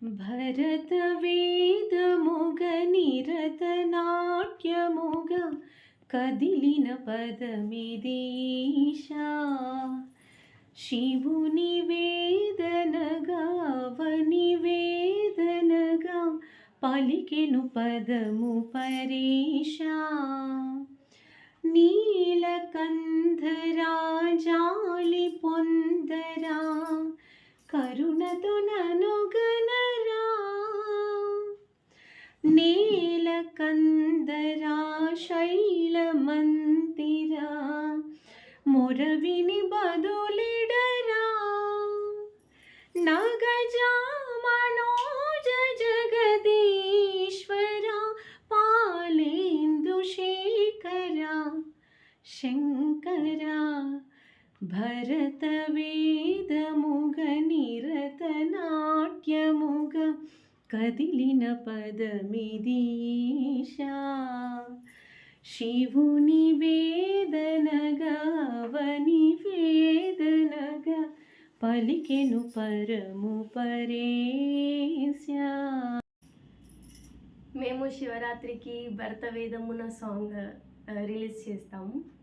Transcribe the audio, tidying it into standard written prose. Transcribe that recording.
భరతవేదముగ నిరతనాట్యముగ కదిలిన పదమిదీశా. శివుని వేదనగా వనివేదనగా పలికెను పదము పరేశా. నీలకంధరా జాలి పొందరా కరుణతో ననుగనరా. నీలకందరా శైలమంతిరా మొరవిని బదులిడరా. నగజా మనోజ జగదీశ్వర పాలేందు శేఖర శంకర. భరతవేదముగ నిరతనాట్యముగ కదిలిన పదమిదీశా. శివుని వేదనగా వనివేదనగా పలికెను పరము పరేశా. మేము శివరాత్రికి భరతవేదమున సాంగ్ రిలీజ్ చేస్తాము.